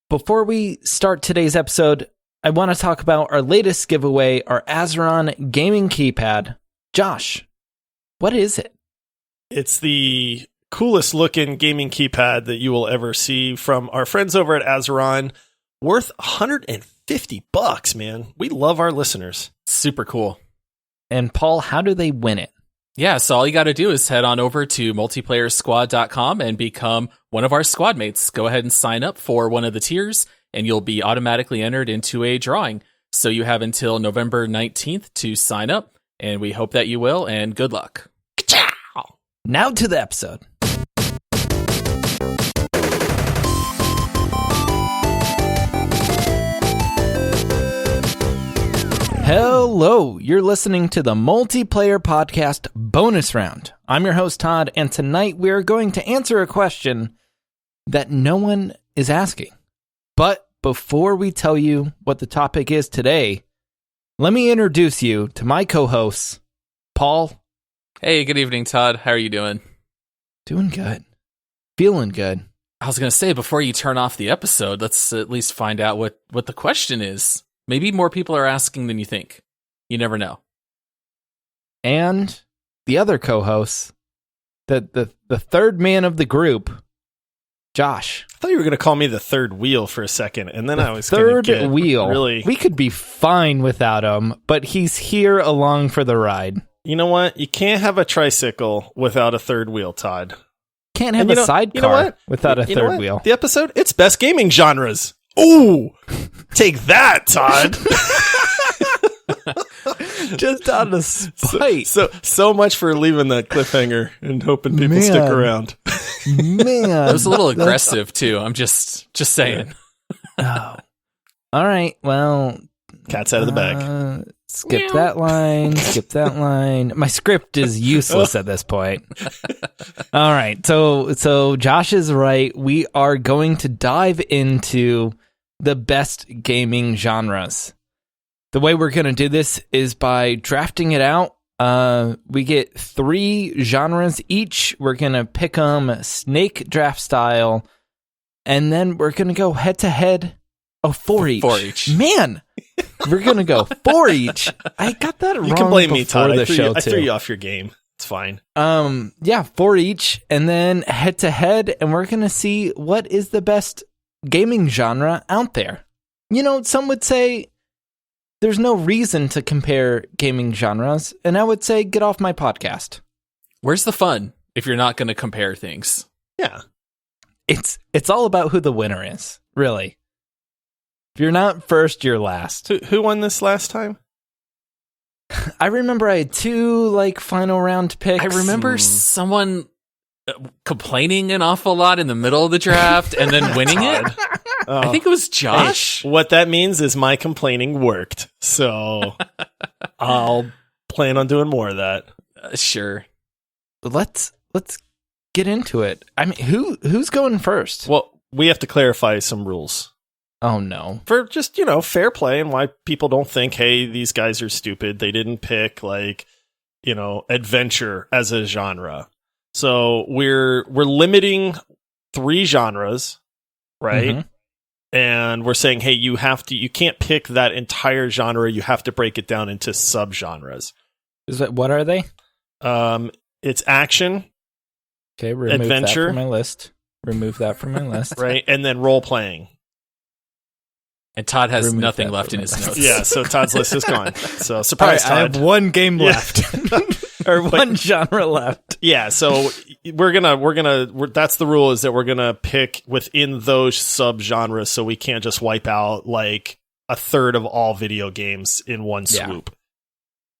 Before we start today's episode, I want to talk about our latest giveaway, our Azeron gaming keypad. Josh, what is it? It's the coolest looking gaming keypad that you will ever see from our friends over at Azeron. Worth $150, man. We love our listeners. Super cool. And Paul, how do they win it? Yeah, so all you got to do is head on over to multiplayersquad.com and become one of our squad mates. Go ahead and sign up for one of the tiers, and you'll be automatically entered into a drawing. So you have until November 19th to sign up, and we hope that you will, and good luck. Ka-chow! Now to the episode. Hello, you're listening to the Multiplayer Podcast Bonus Round. I'm your host, Todd, and tonight we're going to answer a question that no one is asking. But before we tell you what the topic is today, let me introduce you to my co-hosts, Paul. Hey, good evening, Todd. How are you doing? Doing good. Feeling good. I was going to say, before you turn off the episode, let's at least find out what the question is. Maybe more people are asking than you think. You never know. And the other co-host, the third man of the group, Josh. I thought you were going to call me the third wheel for a second, and then I was third get wheel. Really, we could be fine without him, but he's here along for the ride. You know what? You can't have a tricycle without a third wheel, Todd. Can't have a sidecar without a third wheel. The episode, it's best gaming genres. Ooh, take that, Todd. Just out of spite. So much for leaving that cliffhanger and hoping people stick around. Man, that was a little aggressive too. I'm just saying. Oh. All right. Well, cat's out of the bag. Skip that line. Skip that line. My script is useless at this point. All right. So Josh is right. We are going to dive into the best gaming genres. The way we're going to do this is by drafting it out. We get 3 genres each. We're going to pick them snake draft style. And then we're going to go head to head. Oh, 4 each. 4 each. Man, we're going to go 4 each. I got that wrong. You can blame me, Todd. I threw you off your game. It's fine. Yeah, 4 each. And then head to head. And we're going to see what is the best gaming genre out there. You know, some would say there's no reason to compare gaming genres, and I would say get off my podcast. Where's the fun if you're not going to compare things? Yeah. It's all about who the winner is, really. If you're not first, you're last. Who won this last time? I remember I had 2 final round picks. I remember someone complaining an awful lot in the middle of the draft and then winning it. I think it was Josh. Hey, what that means is my complaining worked. So I'll plan on doing more of that. Sure. But let's get into it. I mean, who's going first? Well, we have to clarify some rules. Oh no. For just, fair play and why people don't think, hey, these guys are stupid. They didn't pick adventure as a genre. So we're limiting 3 genres, right? Mm-hmm. And we're saying, hey, you can't pick that entire genre. You have to break it down into subgenres. What are they? It's action. Okay, remove adventure that from my list. Remove that from my list. Right, and then role playing. And Todd has nothing left in his notes. Yeah, so Todd's list is gone. So surprise, right, Todd. I have 1 game left. Or 1 genre left. Yeah, so we're gonna that's the rule, is that we're gonna pick within those subgenres, so we can't just wipe out a third of all video games in one swoop.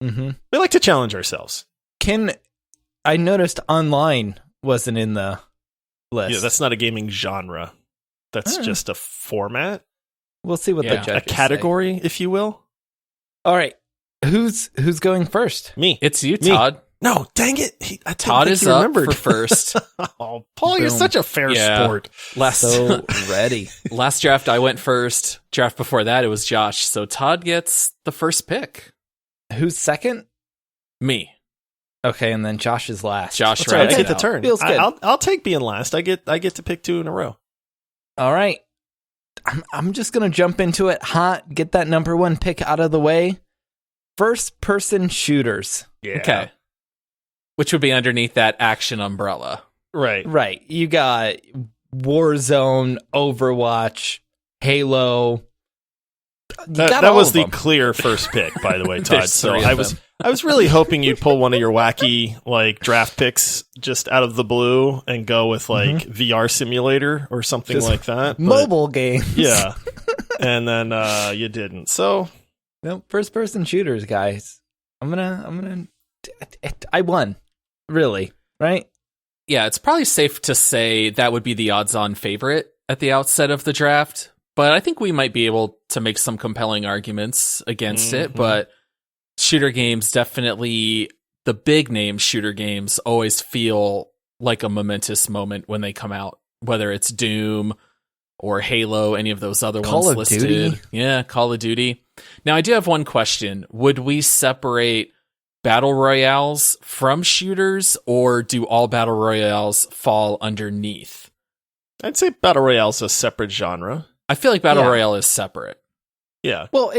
Mm-hmm. We like to challenge ourselves. I noticed online wasn't in the list. Yeah, that's not a gaming genre. That's just a format. We'll see what the judges a category, say. If you will. All right. Who's going first? Me. It's you, Todd. No, dang it. Todd is up for first. Oh, Paul, Boom. You're such a fair sport. So ready. Last draft, I went first. Draft before that, it was Josh. So Todd gets the first pick. Who's second? Me. Okay, and then Josh is last. Josh, right? I get the turn. Feels good. I'll take being last. I get to pick 2 in a row. All right. I'm just gonna jump into it hot. Get that number one pick out of the way. First person shooters. Yeah. Okay. Which would be underneath that action umbrella. Right. You got Warzone, Overwatch, Halo. That was the clear first pick, by the way, Todd. So I was really hoping you'd pull one of your wacky like draft picks just out of the blue and go with like VR simulator or something just like that. Mobile games. Yeah. And then you didn't. So no, first person shooters, guys. I won. Really, right? Yeah, it's probably safe to say that would be the odds-on favorite at the outset of the draft, but I think we might be able to make some compelling arguments against it, but shooter games definitely, the big name shooter games always feel like a momentous moment when they come out, whether it's Doom or Halo, any of those other ones listed. Duty. Yeah, Call of Duty. Now, I do have one question. Would we separate battle royales from shooters, or do all battle royales fall underneath? I'd say battle royale's a separate genre. I feel like battle royale is separate. Yeah. Well,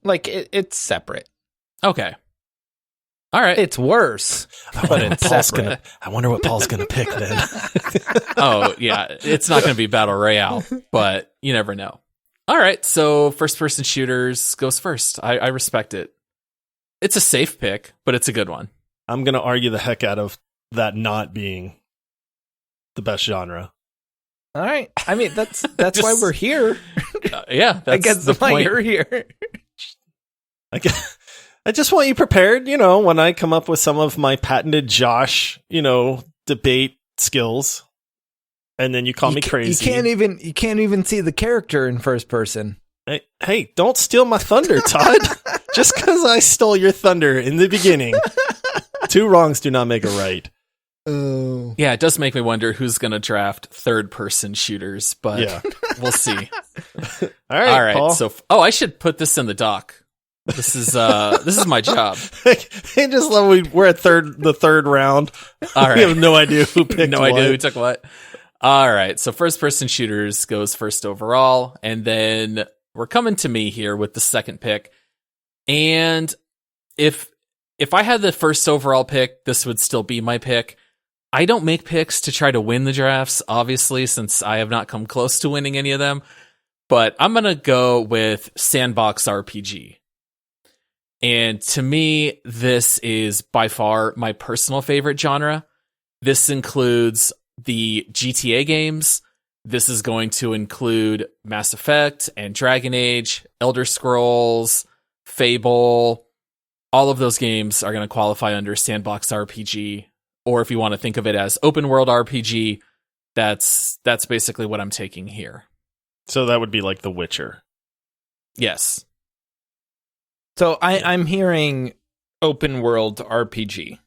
like it's separate. Okay. All right. It's worse, but it's separate. I wonder what Paul's gonna pick then. Oh yeah, it's not gonna be battle royale, but you never know. All right, so first person shooters goes first. I respect it. It's a safe pick, but it's a good one. I'm going to argue the heck out of that not being the best genre. All right. I mean, that's why we're here. Yeah, that's I guess the why point. you're here. I just want you prepared, when I come up with some of my patented Josh, debate skills, and then you call me crazy. You can't even see the character in first person. Hey, don't steal my thunder, Todd. Just because I stole your thunder in the beginning. Two wrongs do not make a right. Oh. Yeah, it does make me wonder who's going to draft third-person shooters, but we'll see. All right, Paul. So, I should put this in the doc. This is my job. I just love we're at the third round. All right, we have no idea who picked. No idea who took what. All right, so first-person shooters goes first overall, and then we're coming to me here with the second pick. And if I had the first overall pick, this would still be my pick. I don't make picks to try to win the drafts, obviously, since I have not come close to winning any of them. But I'm going to go with Sandbox RPG. And to me, this is by far my personal favorite genre. This includes the GTA games. This is going to include Mass Effect and Dragon Age, Elder Scrolls, Fable. All of those games are going to qualify under Sandbox RPG. Or if you want to think of it as open world RPG, that's basically what I'm taking here. So that would be like The Witcher. Yes. So I'm hearing open world RPG,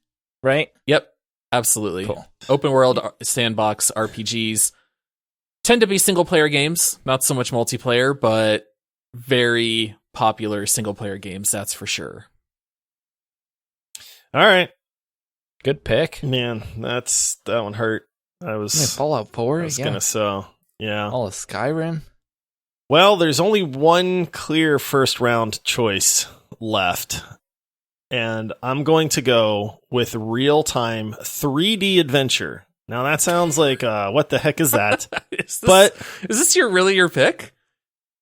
right? Yep, absolutely. Cool. Open world sandbox RPGs tend to be single player games, not so much multiplayer, but very popular single player games, that's for sure. All right. Good pick. Man, that one hurt. Fallout 4. I was gonna All of Skyrim. Well, there's only one clear first round choice left, and I'm going to go with real-time 3D adventure. Now that sounds like what the heck is that? Is this your pick?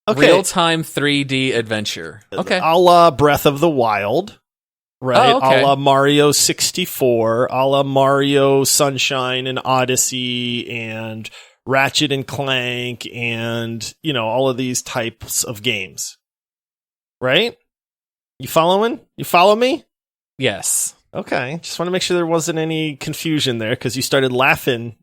Okay. Real-time 3D adventure. Okay. A la Breath of the Wild. Right, Oh, okay. a la Mario 64, a la Mario Sunshine and Odyssey and Ratchet and Clank and, all of these types of games. Right? You following? You follow me? Yes. Okay, just want to make sure there wasn't any confusion there because you started laughing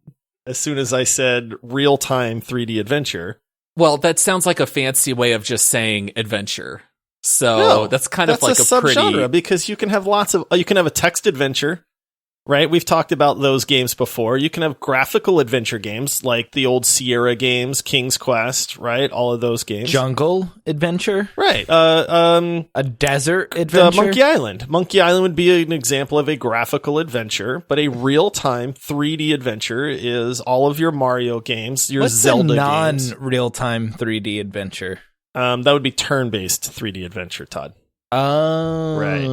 as soon as I said real-time 3D adventure. Well, that sounds like a fancy way of just saying adventure. So that's kind of like a subgenre because you can have a text adventure, right? We've talked about those games before. You can have graphical adventure games like the old Sierra games, King's Quest, right? All of those games. Jungle adventure, Right. a desert adventure. Monkey Island. Monkey Island would be an example of a graphical adventure, but a real-time 3D adventure is all of your Mario games, your What's Zelda a games. non-real-time 3D adventure? That would be turn-based 3D adventure, Todd. Oh, Right.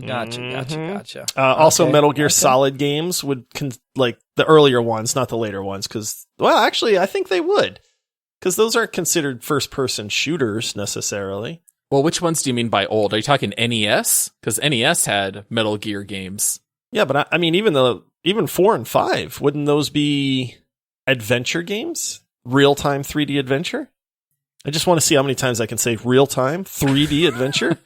Gotcha. Also, Okay, Metal Gear okay. Solid games would like the earlier ones, not the later ones, because actually, I think they would, because those aren't considered first-person shooters necessarily. Well, which ones do you mean by old? Are you talking NES? Because NES had Metal Gear games. Yeah, but I mean, even 4 and 5, wouldn't those be adventure games? Real-time 3D adventure? I just want to see how many times I can say real-time 3D adventure.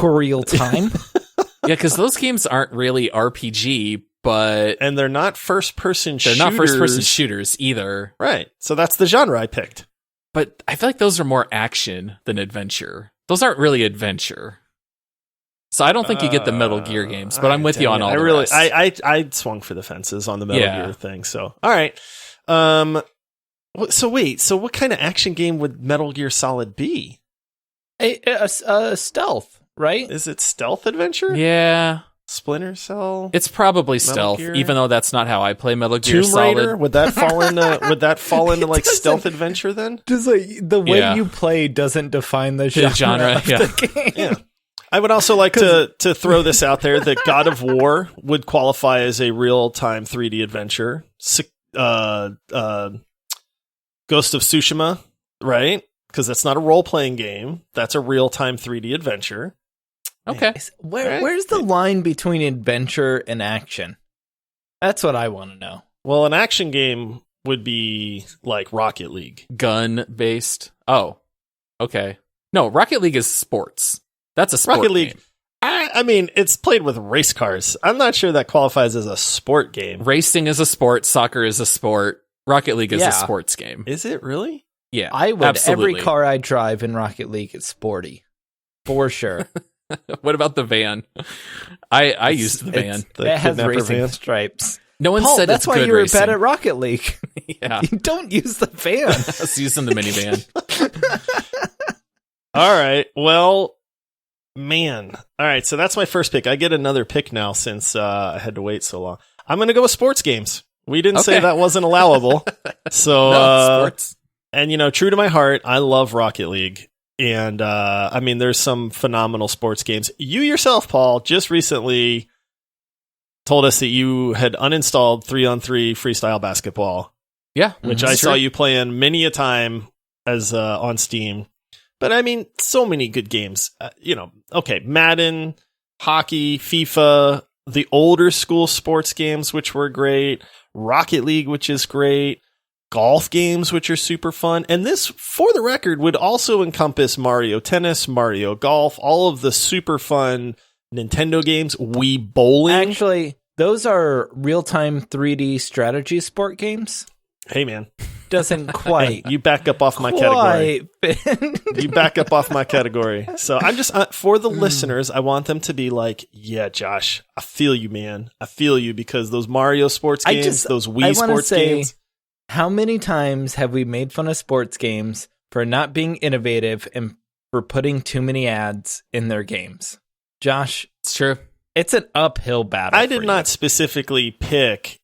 Real time. Yeah, because those games aren't really RPG, but And they're not first-person shooters. they're not first-person shooters either. Right. So that's the genre I picked. But I feel like those are more action than adventure. Those aren't really adventure. So I don't think you get the Metal Gear games, but I'm with you on all the rest. I swung for the fences on the Metal Gear thing. So, all right. So what kind of action game would Metal Gear Solid be? A stealth, right? Is it stealth adventure? Yeah. Splinter Cell? It's probably stealth, Gear? even though that's not how I play Metal Gear Tomb Raider? Solid. Would that fall into like doesn't. stealth adventure then? Just like the way Yeah. you play doesn't define the The genre, genre, of yeah. the game. Yeah. I would also like to throw this out there that God of War would qualify as a real-time 3D adventure. Ghost of Tsushima, right? Because that's not a role-playing game. That's a real-time 3D adventure. Okay. Where's the line between adventure and action? That's what I want to know. Well, an action game would be like Rocket League. Gun-based. Oh, okay. No, Rocket League is sports. That's a sport Rocket League. game. I mean, it's played with race cars. I'm not sure that qualifies as a sport game. Racing is a sport. Soccer is a sport. Rocket League is Yeah. a sports game. Is it really? Yeah, I would. absolutely. Every car I drive in Rocket League is sporty, for sure. What about the van? I used the van. The It has kidnapper racing van. stripes. No one Paul, said that's it's why good you were racing. bad at Rocket League. Yeah, You don't use the van. I was using the minivan. All right. Well, man. All right. So that's my first pick. I get another pick now since I had to wait so long. I'm going to go with sports games. We didn't say Okay. that wasn't allowable. So, No, sports. and true to my heart, I love Rocket League. And I mean, there's some phenomenal sports games. You yourself, Paul, just recently told us that you had uninstalled 3-on-3 freestyle basketball, Yeah, which that's I saw true. you playing many a time as on Steam. But I mean, so many good games. Okay, Madden, hockey, FIFA, the older school sports games, which were great, Rocket League, which is great, golf games, which are super fun. And this, for the record, would also encompass Mario Tennis, Mario Golf, all of the super fun Nintendo games, Wii Bowling. Actually, those are real-time 3D strategy sport games. Hey, man. Doesn't quite. You back up off my category. fit. You back up off my category. So I'm just, for the listeners, I want them to be like, yeah, Josh, I feel you, man. I feel you, because those Mario sports games, those Wii I wanna sports say, games. How many times have we made fun of sports games for not being innovative and for putting too many ads in their games? Josh, It's true. it's an uphill battle. I did for not specifically pick,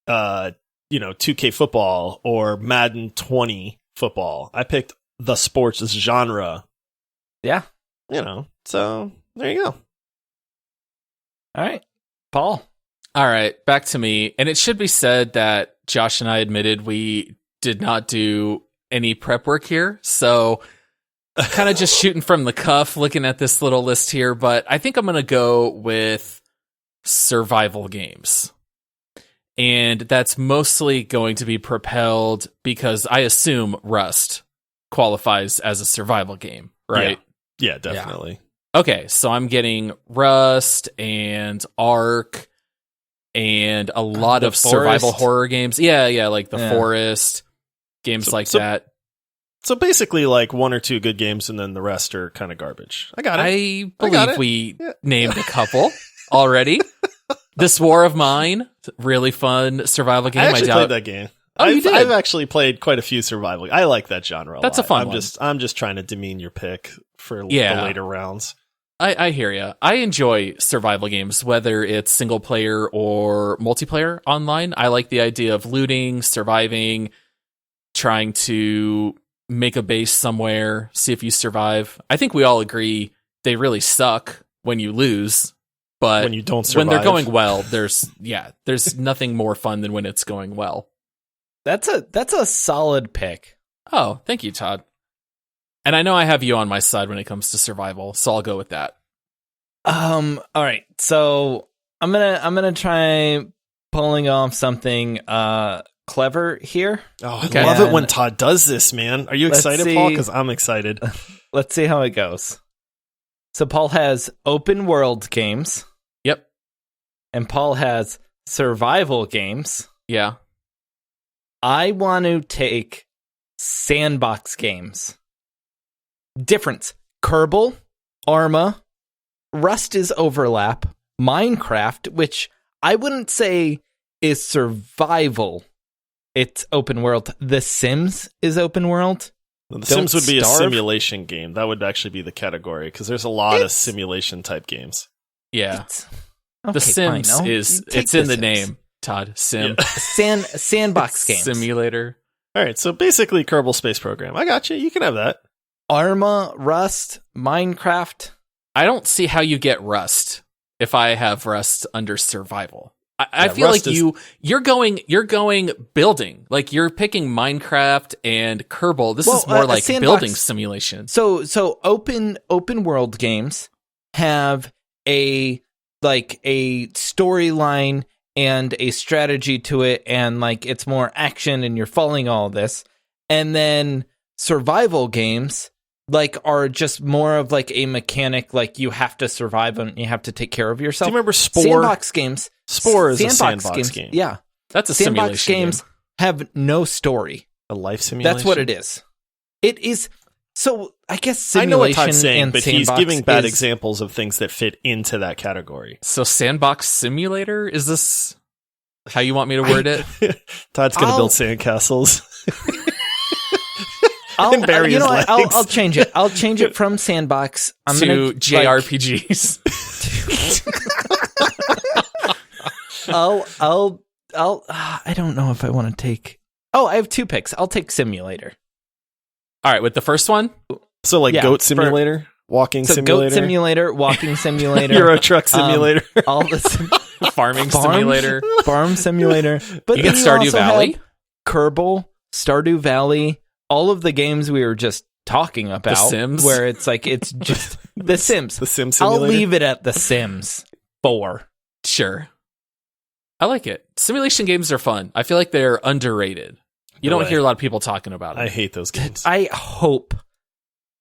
2K football or Madden 20 football. I picked the sports genre. you. Yeah. So there you go. All right. Paul. All right, back to me. And it should be said that Josh and I admitted we did not do any prep work here. So kind of just shooting from the cuff, looking at this little list here. But I think I'm going to go with survival games. And that's mostly going to be propelled because I assume Rust qualifies as a survival game, right? Yeah, definitely. Okay, so I'm getting Rust and Ark and a lot The of survival Forest. horror games. Yeah, like The Yeah. Forest, games like that. So basically like one or two good games and then the rest are kind of garbage. I got it. I I got believe it. we Yeah. named a couple already. This War of Mine, really fun survival game. I actually played that game. Oh, you did? I've actually played quite a few survival. I like that genre. That's a fun one. I'm just trying to demean your pick for the later rounds. I hear you. I enjoy survival games, whether it's single player or multiplayer online. I like the idea of looting, surviving, trying to make a base somewhere, see if you survive. I think we all agree they really suck when you lose, but when you don't survive. When they're going well, there's nothing more fun than when it's going well. That's a solid pick. Oh, thank you, Todd. And I know I have you on my side when it comes to survival, so I'll go with that. All right. So I'm gonna try pulling off something clever here. Oh, I love it when Todd does this, man. Are you excited, Paul? Because I'm excited. Let's see how it goes. So Paul has open world games. Yep. And Paul has survival games. Yeah. I want to take sandbox games. Difference. Kerbal, Arma, Rust is overlap, Minecraft, which I wouldn't say is survival. It's open world. The Sims is open world. The Sims would be a simulation game. That would actually be the category, because there's a lot of simulation type games. Yeah. Okay, the Sims fine, it's in the name, Todd. Sim. Yeah. Sandbox games. Simulator. All right, so basically Kerbal Space Program. I got you. You can have that. Arma, Rust, Minecraft. I don't see how you get Rust if I have Rust under survival. I feel Rust like you're going building. Like you're picking Minecraft and Kerbal. This is more like building simulation. So open world games have a storyline and a strategy to it, and like it's more action and you're following all of this. And then survival games are just more of like a mechanic, like you have to survive and you have to take care of yourself. Do you remember Spore? Sandbox games. Spore is a sandbox game. Yeah. That's a sandbox simulation games game. Have no story. A life simulation? That's what it is. It is. So I guess simulation, I know what Todd's saying, but he's giving bad is, examples of things that fit into that category. So sandbox simulator? Is this how you want me to word it? Todd's going to build sandcastles. I'll change it. I'll change it from sandbox to JRPGs. I don't know if I want to take. Oh, I have two picks. I'll take simulator. All right, with the first one. So goat simulator, walking simulator, goat simulator, walking simulator, Euro truck simulator, all the farming simulator, farm simulator. But you get Stardew Valley, Kerbal, Stardew Valley. All of the games we were just talking about, The Sims, where it's like it's just The Sims. The Sims simulator. I'll leave it at The Sims 4. Sure, I like it. Simulation games are fun. I feel like they're underrated. You don't hear a lot of people talking about it. I hate those games. I hope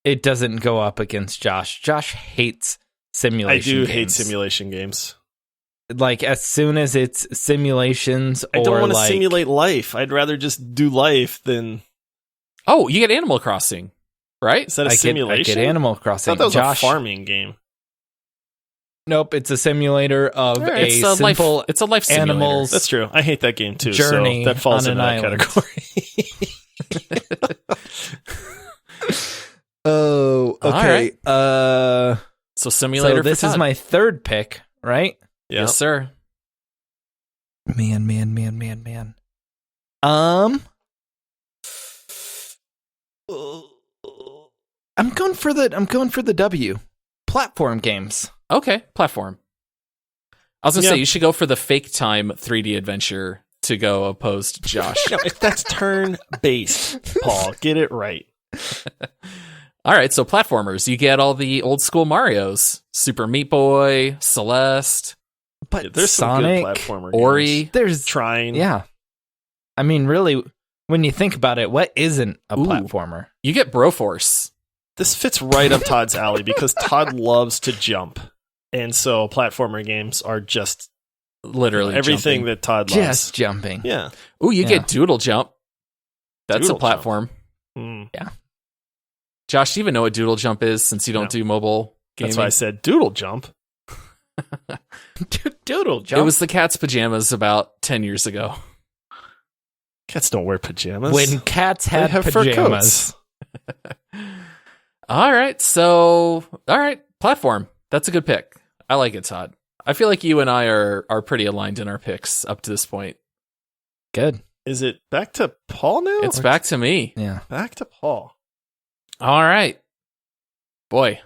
it doesn't go up against Josh. Josh hates simulation games. I do hate simulation games. Like, as soon as it's simulations, I don't want to simulate life. I'd rather just do life than... Oh, you get Animal Crossing, right? Is that a simulation? I get Animal Crossing. I thought that was a farming game. Nope, it's a simulator of it's a life simulator. Animals. That's true. I hate that game too. Journey so that falls into that island. category. Oh, okay. Right. So simulator. So this is my third pick, right? Yeah. Yes, sir. Man. I'm going for the W. Platform games. Okay, platform. I was gonna say you should go for the fake time 3D adventure to go opposed Josh. No, that's turn based, Paul. Get it right. All right, so platformers. You get all the old school Marios, Super Meat Boy, Celeste, but there's Sonic, some good platformer Ori. games. There's Trine. Yeah, I mean, really, when you think about it, what isn't a platformer? You get Broforce. This fits right up Todd's alley because Todd loves to jump. And so platformer games are just literally everything jumping. That Todd loves. Just jumping. Yeah. Ooh, you get Doodle Jump. That's Doodle a platform. Yeah. Josh, do you even know what Doodle Jump is since you don't do mobile gaming? That's why I said Doodle Jump. Doodle jump. It was the cat's pajamas about 10 years ago. Cats don't wear pajamas. when cats They had have fur pajamas. coats. All right, platform. That's a good pick. I like it, Todd. I feel like you and I are pretty aligned in our picks up to this point. Good. Is it back to Paul now? It's back to me. Yeah. Back to Paul. All right. Boy,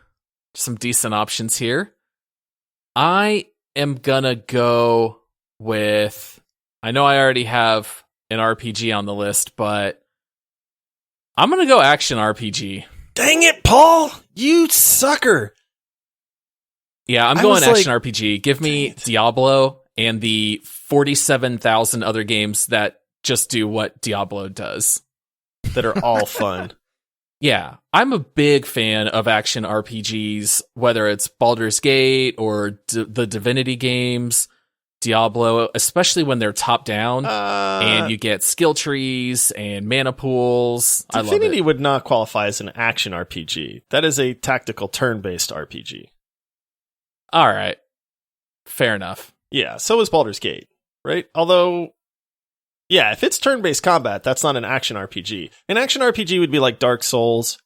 some decent options here. I am gonna go with, I know I already have an RPG on the list, but I'm gonna go action RPG. Dang it, Paul! You sucker! Yeah, I'm I going was action like, RPG. Give me dang it. Diablo and the 47,000 other games that just do what Diablo does. That are all fun. Yeah, I'm a big fan of action RPGs, whether it's Baldur's Gate or the Divinity games, Diablo, especially when they're top down and you get skill trees and mana pools. I love Divinity it. would not qualify as an action RPG. That is a tactical turn-based RPG. All right, fair enough. Yeah, so is Baldur's Gate, right? Although, yeah, if it's turn-based combat, that's not an action RPG. An action RPG would be like Dark Souls,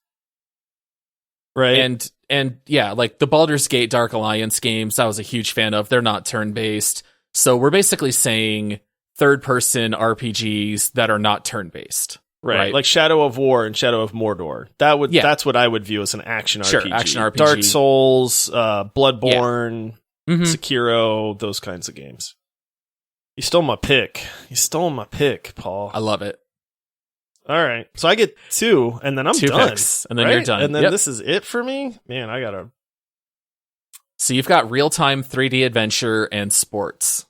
right? And yeah, like the Baldur's Gate Dark Alliance games, I was a huge fan of. They're not turn-based. So we're basically saying third-person RPGs that are not turn-based. Right, like Shadow of War and Shadow of Mordor. That's what I would view as an action Sure, RPG. action RPG. Dark Souls, Bloodborne, Mhm. Sekiro, those kinds of games. You stole my pick. Paul. I love it. All right, so I get 2, and then I'm Two done. picks, and then right? you're done. And then Yep. this is it for me. Man, I gotta. So you've got real-time 3D adventure and sports.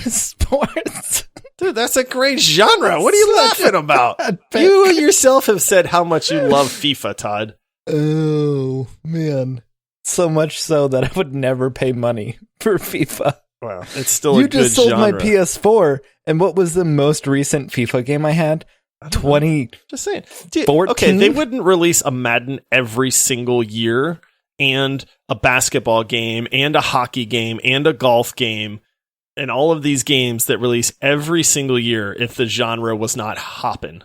Sports. Dude, that's a great genre. What are you laughing about? You yourself have said how much you love FIFA, Todd. Oh, man. So much so that I would never pay money for FIFA. Well, it's still a You good just sold genre. my PS4, and what was the most recent FIFA game I had? I don't know. 20. Just saying. Dude, 14? okay, they wouldn't release a Madden every single year, and a basketball game, and a hockey game, and a golf game, and all of these games that release every single year if the genre was not hopping.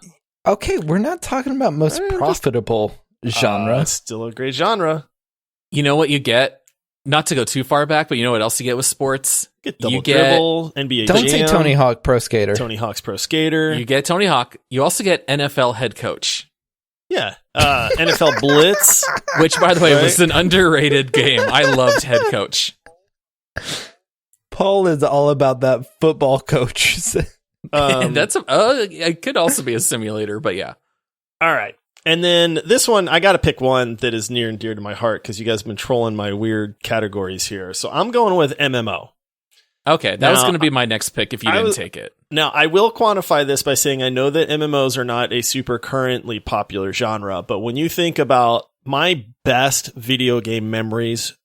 Okay, we're not talking about most profitable genre. It's still a great genre. You know what you get? Not to go too far back, but you know what else you get with sports? Get double You get- dribble, NBA Don't say Jam, Tony Hawk Pro Skater. Tony Hawk's Pro Skater. You get Tony Hawk. You also get NFL head coach, Yeah. NFL Blitz. which, by the way, Right. was an underrated game. I loved head coach. Paul is all about that football coach. It could also be a simulator, but yeah. All right. And then this one, I got to pick one that is near and dear to my heart because you guys have been trolling my weird categories here. So I'm going with MMO. Okay, that was Now, going to be my next pick if you didn't take it. Now, I will quantify this by saying I know that MMOs are not a super currently popular genre, but when you think about my best video game memories,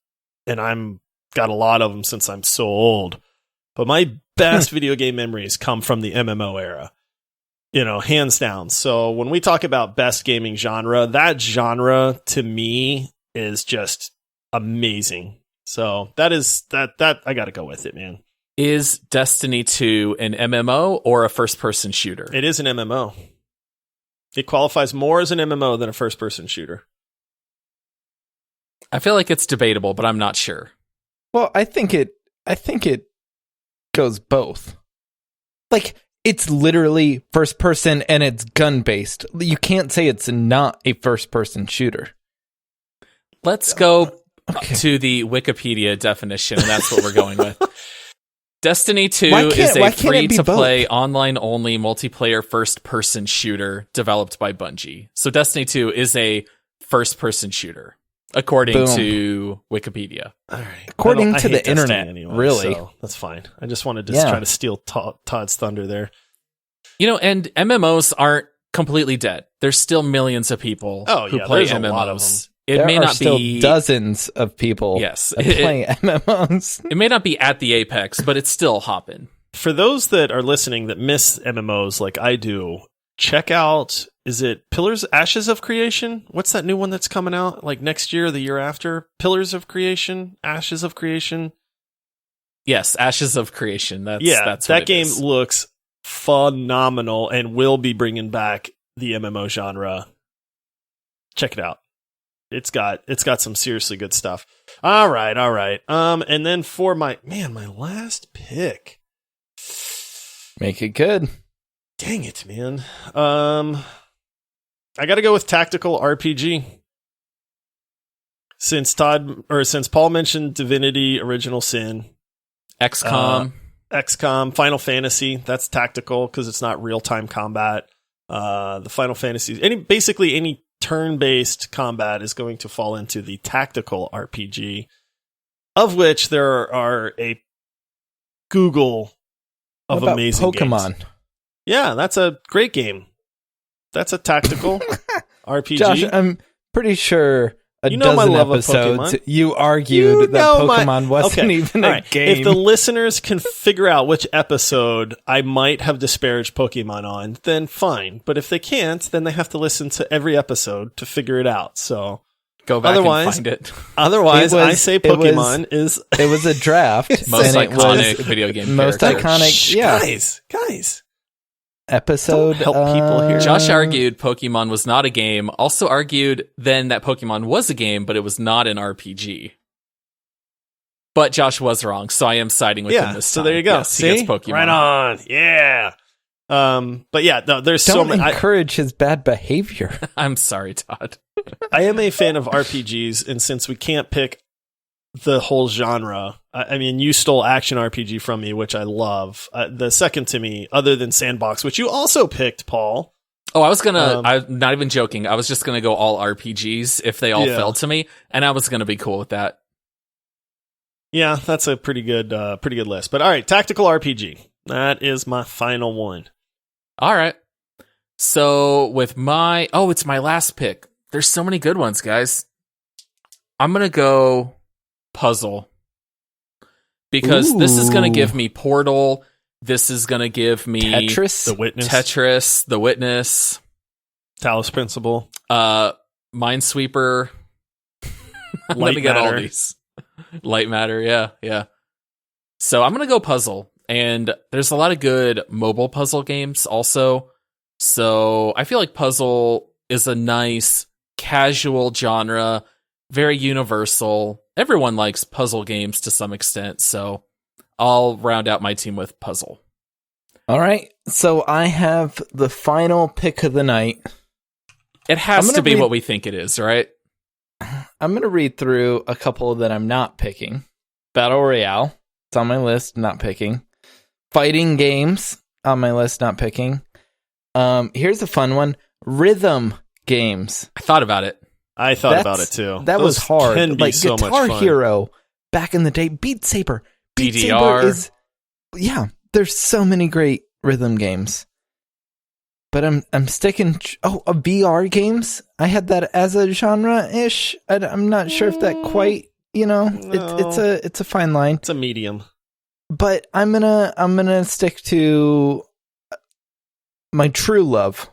and I'm got a lot of them since I'm so old, but my best video game memories come from the MMO era. You know, hands down. So when we talk about best gaming genre, that genre to me is just amazing. So that I got to go with it, man. Is Destiny 2 an MMO or a first-person shooter? It is an MMO. It qualifies more as an MMO than a first-person shooter. I feel like it's debatable, but I'm not sure. Well, I think it goes both. Like, it's literally first person and it's gun based. You can't say it's not a first person shooter. Let's go Okay. to the Wikipedia definition, and that's what we're going with. Destiny 2 Why is can't a it be free-to-play, both? online-only, multiplayer first-person shooter developed by Bungie. So Destiny 2 is a first-person shooter, according Boom. to Wikipedia. All right. According I to hate the Destiny internet, anyway, really. so that's fine. I just wanted to Yeah. try to steal Todd's thunder there. You know, and MMOs aren't completely dead. There's still millions of people who play there's a lot of MMOs. them. It There may are not still be dozens of people Yes. that play MMOs. It may not be at the apex, but it's still hopping. For those that are listening that miss MMOs like I do, check out, is it Ashes of Creation? What's that new one that's coming out like next year or the year after? Pillars of Creation, Ashes of Creation. Yes, Ashes of Creation. That's that game looks phenomenal and will be bringing back the MMO genre. Check it out. It's got some seriously good stuff. All right. And then for my last pick. Make it good. Dang it, man. I got to go with tactical RPG. Since Paul mentioned Divinity: Original Sin, XCOM, Final Fantasy, that's tactical because it's not real-time combat. The Final Fantasy, any turn-based combat is going to fall into the tactical RPG, of which there are a Google of amazing Pokemon. games. Yeah, that's a great game. That's a tactical RPG. Josh, I'm pretty sure dozen my love episodes of Pokemon. you argued that Pokemon wasn't even a game. If the listeners can figure out which episode I might have disparaged Pokemon on, then fine. But if they can't, then they have to listen to every episode to figure it out. So go back and find it. Otherwise, I say Pokemon is... It was a draft. Most iconic video game most character. Iconic, yeah. Guys. Episode. Don't help people here. Josh argued Pokemon was not a game, also argued then that Pokemon was a game, but it was not an RPG. But Josh was wrong, so I am siding with him this time. So there you go. Yes, See? he gets Pokemon. Right on. Yeah. But yeah, no, there's so many. Don't encourage his bad behavior. I'm sorry, Todd. I am a fan of RPGs, and since we can't pick the whole genre, I mean, you stole action RPG from me, which I love. The second to me, other than Sandbox, which you also picked, Paul. Oh, I'm not even joking. I was just gonna go all RPGs if they all fell to me, and I was gonna be cool with that. Yeah, that's a pretty good list. But all right, tactical RPG. That is my final one. All right. So with it's my last pick. There's so many good ones, guys. I'm gonna go puzzle. Because this is going to give me Portal. This is going to give me Tetris, The Witness, Talos Principle, Minesweeper. I'm going to get all these. Light Matter, yeah. So I'm going to go puzzle. And there's a lot of good mobile puzzle games also. So I feel like puzzle is a nice casual genre, very universal. Everyone likes puzzle games to some extent, so I'll round out my team with puzzle. All right, so I have the final pick of the night. It has to be what we think it is, right? I'm going to read through a couple that I'm not picking. Battle Royale, it's on my list, not picking. Fighting games, on my list, not picking. Here's a fun one. Rhythm games. I thought about it. I thought about it too. That was hard. Can be like so Guitar much fun. Hero back in the day. Beat Saber. Beat DDR. Saber is there's so many great rhythm games. But I'm sticking VR games. I had that as a genre-ish. I'm not sure if that quite, it's a fine line. It's a medium. But I'm gonna stick to my true love.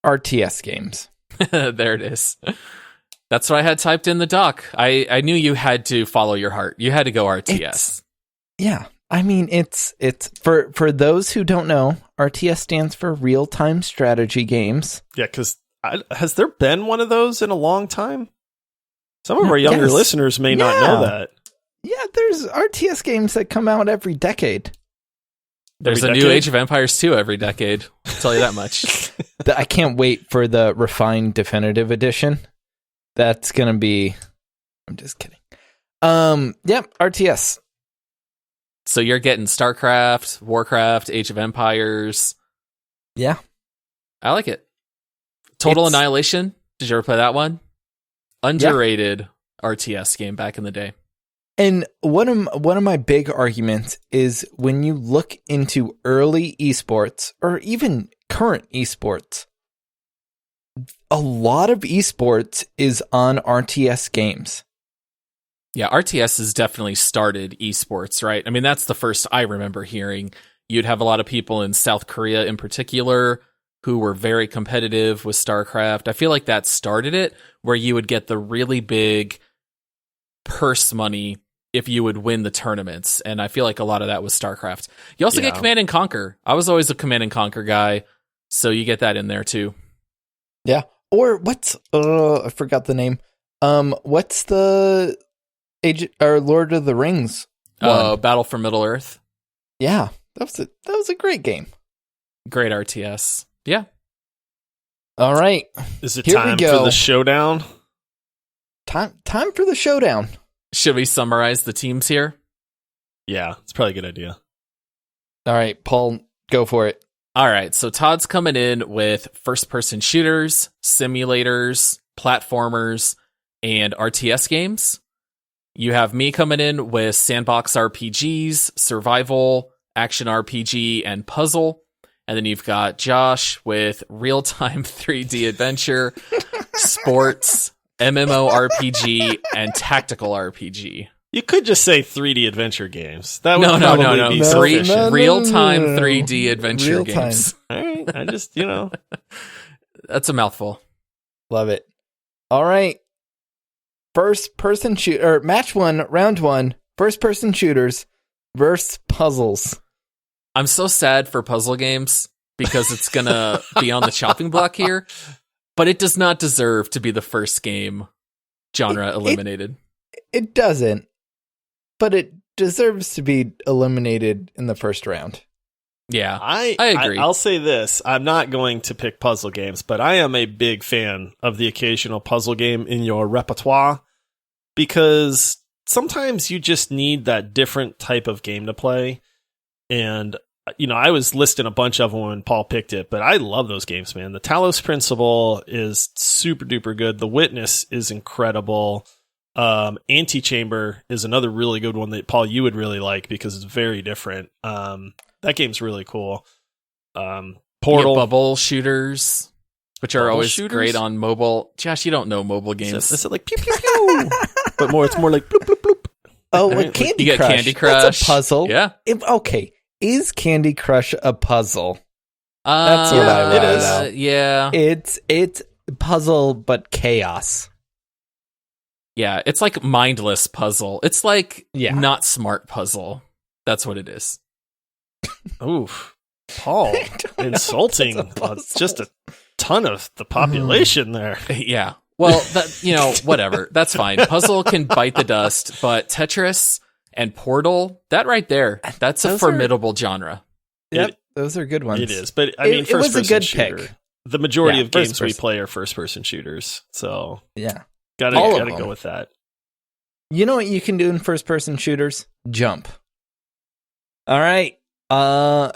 RTS games. There it is. That's what I had typed in the doc. I knew you had to follow your heart. You had to go RTS. I mean, it's for those who don't know, RTS stands for real-time strategy games. Yeah, because has there been one of those in a long time? Some of our younger listeners may not know that. Yeah, there's RTS games that come out every decade. There's a new Age of Empires 2 every decade. I'll tell you that much. I can't wait for the refined definitive edition. That's going to be... I'm just kidding. Yep, RTS. So you're getting StarCraft, Warcraft, Age of Empires. Yeah. I like it. Total Annihilation. Did you ever play that one? Underrated RTS game back in the day. And one of my big arguments is when you look into early esports or even current esports, a lot of esports is on RTS games. Yeah, RTS has definitely started esports, right? I mean, that's the first I remember hearing. you'd have a lot of people in South Korea in particular who were very competitive with StarCraft. I feel like that started it, where you would get the really big purse money if you would win the tournaments. And I feel like a lot of that was StarCraft. You also get Command and Conquer. I was always a Command and Conquer guy, so you get that in there too. Yeah. Or what's I forgot the name. What's the Lord of the Rings one? Battle for Middle-earth. Yeah. That was a great game. Great RTS. Yeah. All right. Is it Here time we go. for the showdown? Time for the showdown. Should we summarize the teams here? Yeah, it's probably a good idea. All right, Paul, go for it. All right, so Todd's coming in with first-person shooters, simulators, platformers, and RTS games. You have me coming in with sandbox RPGs, survival, action RPG, and puzzle. And then you've got Josh with real-time 3D adventure, sports, MMORPG, and tactical RPG. You could just say 3D adventure games. That would No. be sufficient. Real-time 3D adventure Real-time. games. All right, I just, That's a mouthful. Love it. All right. First-person shooter, match 1, round 1, first-person shooters versus puzzles. I'm so sad for puzzle games because it's going to be on the chopping block here, but it does not deserve to be the first game genre eliminated. It doesn't, but it deserves to be eliminated in the first round. Yeah, I agree. I'll say this. I'm not going to pick puzzle games, but I am a big fan of the occasional puzzle game in your repertoire because sometimes you just need that different type of game to play. And, I was listing a bunch of them when Paul picked it, but I love those games, man. The Talos Principle is super duper good. The Witness is incredible. Antechamber is another really good one that, Paul, you would really like because it's very different. That game's really cool. Portal. Bubble shooters, which are Bubble always shooters? great on mobile. Josh, you don't know mobile games. Is it like pew pew pew? But it's more like bloop bloop bloop. Oh, Right? like Candy You Crush. get Candy Crush. That's a puzzle. Yeah. Okay. Is Candy Crush a puzzle? That's what I it want is. to know. Yeah. It's puzzle, but chaos. Yeah, it's like mindless puzzle. It's like Yeah. not smart puzzle. That's what it is. Oof. Paul, I don't know insulting if it's a puzzle. just a ton of the population there. Yeah. Well, whatever. That's fine. Puzzle can bite the dust, but Tetris and Portal, that right there, that's a Those formidable genre. Yep, those are good ones. It is, but I mean, it was a first-person good shooter. pick. The majority Yeah, of games first we person. play are first-person shooters, so Yeah. gotta All of go them. with that. You know what you can do in first-person shooters? Jump. All right.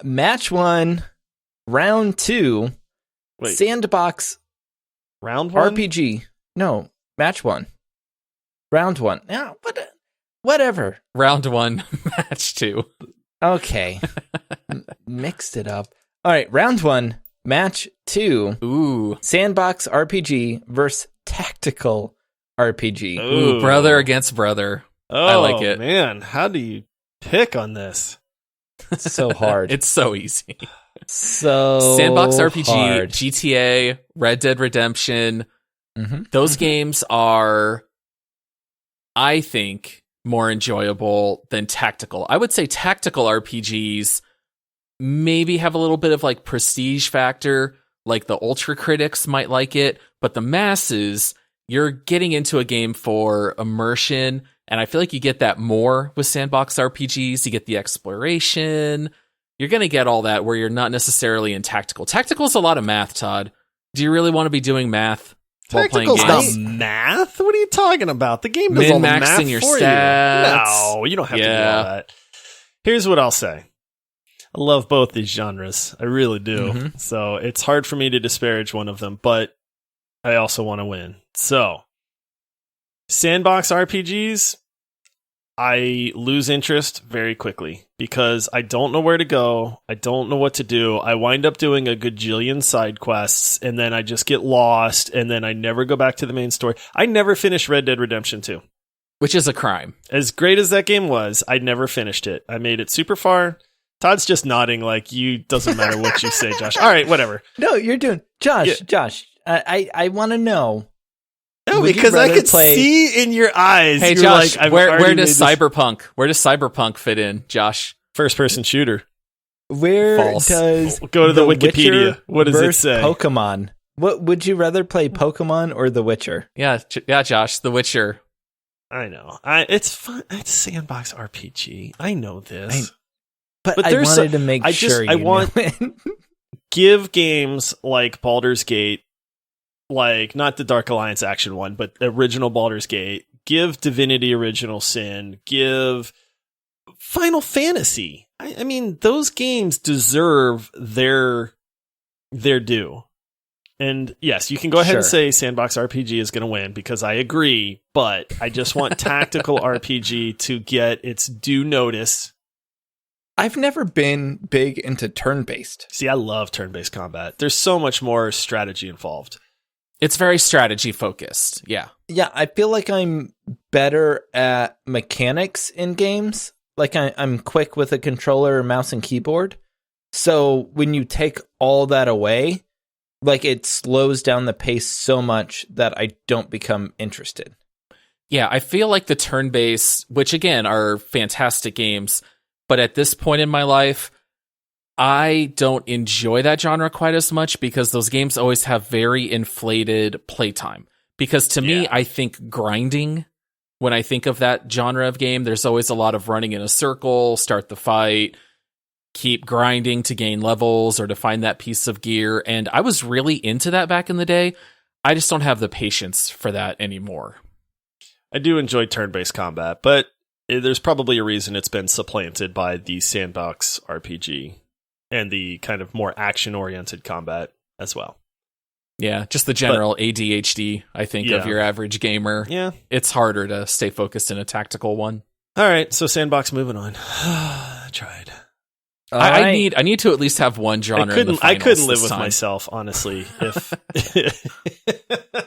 Match 1, round 2, Wait, sandbox round one? RPG. No, match 1. Round 1. Yeah, whatever. Round 1, match 2. Okay. Mixed it up. All right, round 1, match 2, Ooh. sandbox RPG versus tactical RPG. Ooh, brother against brother. Oh, I like it. Man, how do you pick on this? It's so hard. It's so easy. so Sandbox RPG, hard. GTA, Red Dead Redemption. Mhm. Those games are, I think, more enjoyable than tactical. I would say tactical RPGs maybe have a little bit of like prestige factor, like the ultra critics might like it, but the masses, you're getting into a game for immersion, and I feel like you get that more with sandbox RPGs. You get the exploration. You're going to get all that where you're not necessarily in tactical. Tactical is a lot of math, Todd. Do you really want to be doing math while playing Tactical's games? not math. What are you talking about? The game does all the math Min-maxing your for stats. you. No, you don't have to do Yeah. all that. Here's what I'll say. I love both these genres. I really do. Mhm. So it's hard for me to disparage one of them, but I also want to win. So sandbox RPGs, I lose interest very quickly because I don't know where to go. I don't know what to do. I wind up doing a gajillion side quests and then I just get lost and then I never go back to the main story. I never finished Red Dead Redemption 2. Which is a crime. As great as that game was, I never finished it. I made it super far Todd's just nodding like you. Doesn't matter what you say, Josh. All right, whatever. No, you're doing Josh. I want to know. No, because I could see in your eyes. Hey, Josh, like, where does Cyberpunk fit in, Josh? First person shooter. Where False. does go to the Wikipedia? What does it say? Pokemon. What would you rather play, Pokemon or The Witcher? Yeah, Josh, The Witcher. I know. It's fun. It's sandbox RPG. I know this. But I wanted to make sure I want give games like Baldur's Gate, like not the Dark Alliance action one, but the original Baldur's Gate. Give Divinity Original Sin. Give Final Fantasy. I mean, those games deserve their due. And yes, you can go ahead and say Sandbox RPG is going to win because I agree, but I just want tactical RPG to get its due notice. I've never been big into turn-based. See, I love turn-based combat. There's so much more strategy involved. It's very strategy focused. Yeah. Yeah, I feel like I'm better at mechanics in games. Like I'm quick with a controller, mouse, and keyboard. So when you take all that away, like it slows down the pace so much that I don't become interested. Yeah, I feel like the turn-based, which again are fantastic games, but at this point in my life, I don't enjoy that genre quite as much because those games always have very inflated playtime. Because to me, I think grinding, when I think of that genre of game, there's always a lot of running in a circle, start the fight, keep grinding to gain levels or to find that piece of gear. And I was really into that back in the day. I just don't have the patience for that anymore. I do enjoy turn-based combat, but there's probably a reason it's been supplanted by the sandbox RPG and the kind of more action-oriented combat as well. Yeah, just the general ADHD, I think, of your average gamer. Yeah. It's harder to stay focused in a tactical one. All right, so sandbox, moving on. I tried. I need to at least have one genre. I couldn't live with myself, honestly,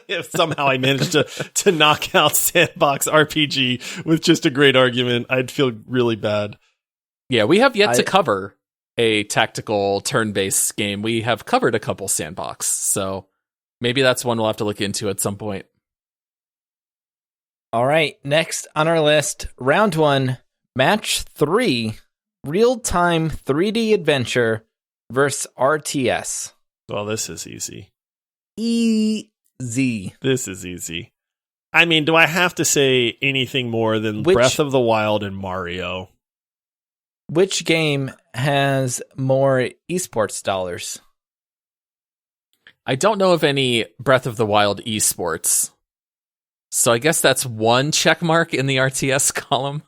if somehow I managed to knock out sandbox RPG with just a great argument. I'd feel really bad. Yeah, we have yet to cover a tactical turn-based game. We have covered a couple sandbox, so maybe that's one we'll have to look into at some point. All right, next on our list, round 1, match 3. Real-time 3D adventure versus RTS. Well, this is easy. Easy. This is easy. I mean, do I have to say anything more than Breath of the Wild and Mario? Which game has more esports dollars? I don't know of any Breath of the Wild esports. So I guess that's one check mark in the RTS column.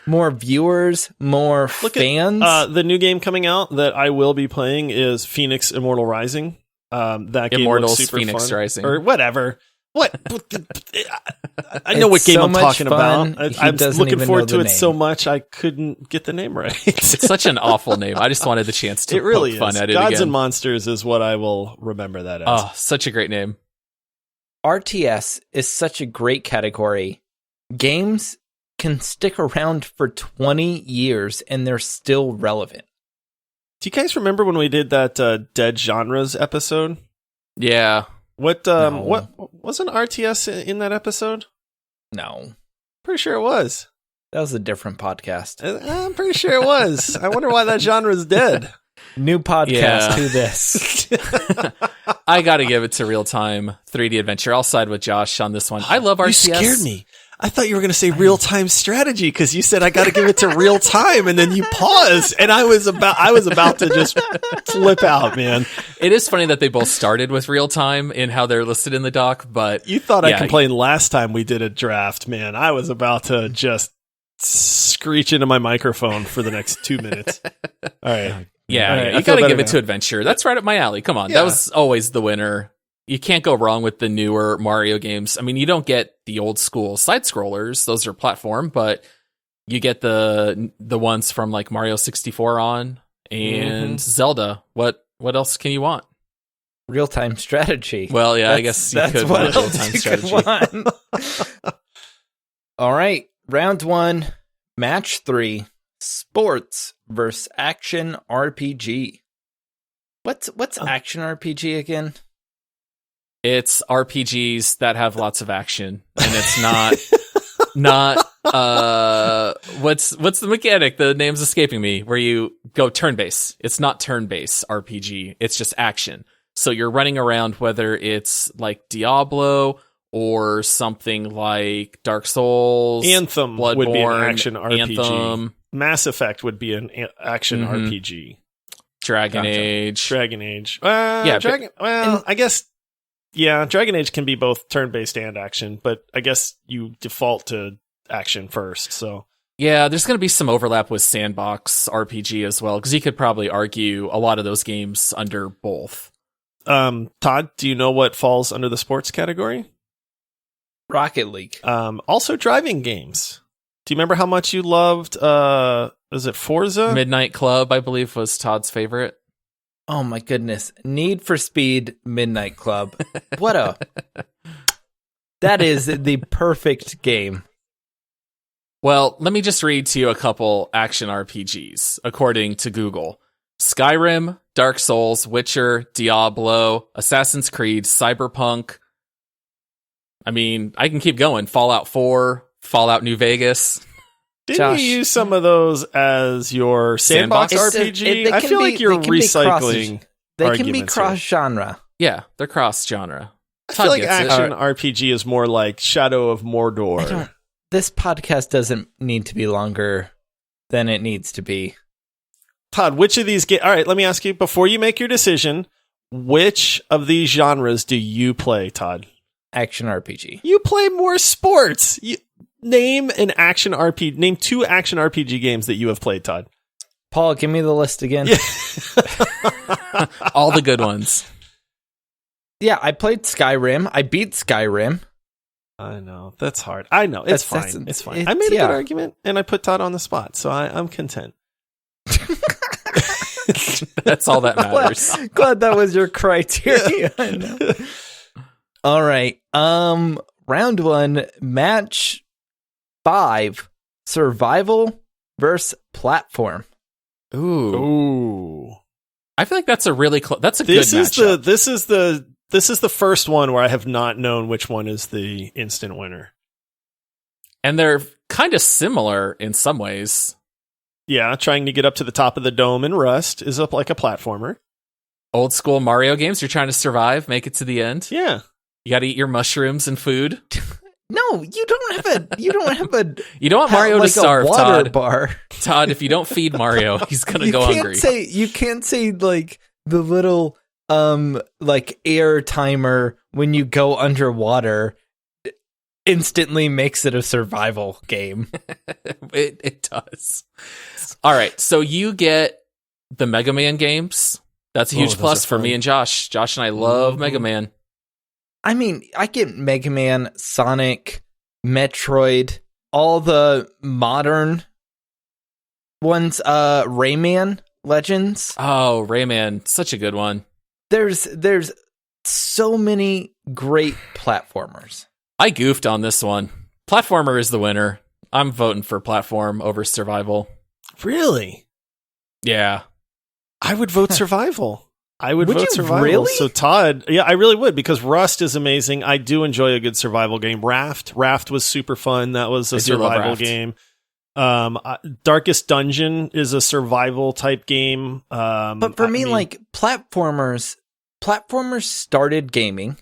More viewers, more fans. The new game coming out that I will be playing is Phoenix Immortal Rising. That game looks super Phoenix fun. Rising. Or whatever. What? I know what game I'm talking about. I'm looking forward to it so much I couldn't get the name right. It's such an awful name. I just wanted the chance to poke fun at it again. Gods and Monsters is what I will remember that as. Oh, such a great name. RTS is such a great category. Games can stick around for 20 years and they're still relevant. Do you guys remember when we did that Dead Genres episode? Yeah. What wasn't RTS in that episode? No. Pretty sure it was. That was a different podcast. I'm pretty sure it was. I wonder why that genre is dead. New podcast to this. I got to give it to real-time 3D adventure. I'll side with Josh on this one. I love RTS. You scared me. I thought you were going to say real-time strategy because you said I got to give it to real time, and then you paused, and I was about to just flip out, man. It is funny that they both started with real time in how they're listed in the doc, but you thought I complained last time we did a draft, man. I was about to just screech into my microphone for the next 2 minutes. All right. Yeah, All right, you got to give it to adventure. That's right up my alley. Come on. Yeah. That was always the winner. You can't go wrong with the newer Mario games. I mean, you don't get the old school side scrollers; those are platform, but you get the ones from like Mario 64 on and Zelda. What else can you want? Real time strategy. Well, yeah, I guess you could want real time strategy. All right, round 1, match 3. sports versus action RPG. What's action RPG again? It's RPGs that have lots of action, and it's not what's the mechanic? The name's escaping me. Where you go turn-based. It's not turn-based RPG. It's just action. So you're running around, whether it's like Diablo or something like Dark Souls, Anthem Bloodborne, would be an action RPG. Anthem, Mass Effect would be an action RPG. Dragon Age. Dragon Age. Dragon. I guess. Yeah, Dragon Age can be both turn-based and action, but I guess you default to action first. So yeah, there's going to be some overlap with sandbox RPG as well, because you could probably argue a lot of those games under both. Todd, do you know what falls under the sports category? Rocket League. Also driving games. Do you remember how much you loved, was it Forza? Midnight Club, I believe, was Todd's favorite. Oh my goodness. Need for Speed Midnight Club. That is the perfect game. Well, let me just read to you a couple action RPGs, according to Google. Skyrim, Dark Souls, Witcher, Diablo, Assassin's Creed, Cyberpunk. I mean, I can keep going. Fallout 4, Fallout New Vegas. Didn't Josh, you use some of those as your sandbox RPG? I feel like you're recycling. They can be cross-genre. Yeah, they're cross-genre. I feel like action RPG is more like Shadow of Mordor. This podcast doesn't need to be longer than it needs to be. Todd, which of these games... All right, let me ask you, before you make your decision, which of these genres do you play, Todd? Action RPG. You play more sports. Name an action RPG. Name 2 action RPG games that you have played, Todd. Paul, give me the list again. Yeah. All the good ones. Yeah, I played Skyrim. I beat Skyrim. I know. That's hard. I know. It's fine. It's fine. I made a good argument, and I put Todd on the spot, so I'm content. That's all that matters. Glad that was your criteria. I know. All right. Round 1, match 5, survival versus platform. Ooh. I feel like that's a really that's a good matchup. This is the first one where I have not known which one is the instant winner. And they're kind of similar in some ways. Yeah, trying to get up to the top of the dome in Rust is up like a platformer. Old school Mario games, you're trying to survive, make it to the end. Yeah. You got to eat your mushrooms and food. No, you don't have a. You don't want Mario to starve, Todd. Bar. Todd, if you don't feed Mario, he's gonna go hungry. You can't say like the little like air timer when you go underwater instantly makes it a survival game. It does. All right, so you get the Mega Man games. That's a huge plus for me and Josh. Josh and I love Mega Man. I mean, I get Mega Man, Sonic, Metroid, all the modern ones, Rayman Legends. Oh, Rayman, such a good one. There's so many great platformers. I goofed on this one. Platformer is the winner. I'm voting for platform over survival. Really? Yeah. I would vote survival. I would vote survival. Really? So Todd, yeah, I really would, because Rust is amazing. I do enjoy a good survival game. Raft was super fun. That was a survival game. Darkest Dungeon is a survival type game. But for me, like platformers started gaming.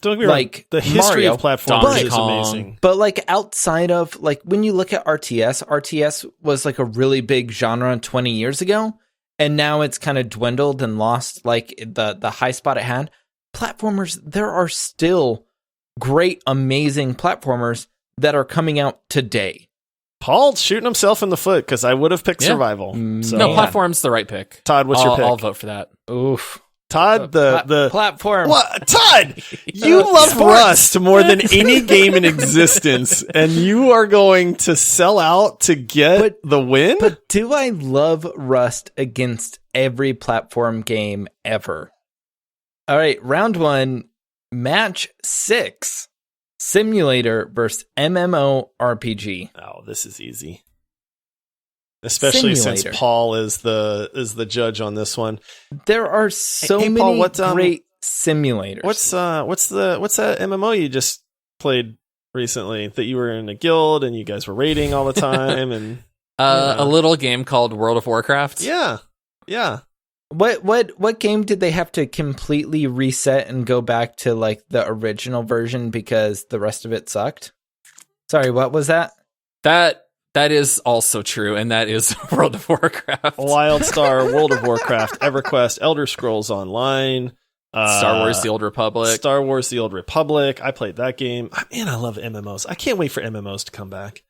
Don't get me wrong, the history Mario, of platformers is amazing. But like outside of like when you look at RTS was like a really big genre 20 years ago. And now it's kind of dwindled and lost like the high spot it had. Platformers, there are still great, amazing platformers that are coming out today. Paul's shooting himself in the foot because I would have picked survival. So. No, platform's the right pick. Todd, what's your pick? I'll vote for that. Oof. Todd, the platform. What? Todd, you love Rust more than any game in existence, and you are going to sell out to get the win? But do I love Rust against every platform game ever? All right, round 1, match 6, simulator versus MMORPG. Oh, this is easy. especially simulator. since Paul is the judge on this one. There are so Hey, many Paul, great simulators. What's that MMO you just played recently that you were in a guild and you guys were raiding all the time and A little game called World of Warcraft. yeah. What game did they have to completely reset and go back to like the original version because the rest of it sucked? Sorry, what was that? That is also true, and that is World of Warcraft. WildStar, World of Warcraft, EverQuest, Elder Scrolls Online, Star Wars: The Old Republic. Star Wars: The Old Republic. I played that game. Man, I love MMOs. I can't wait for MMOs to come back.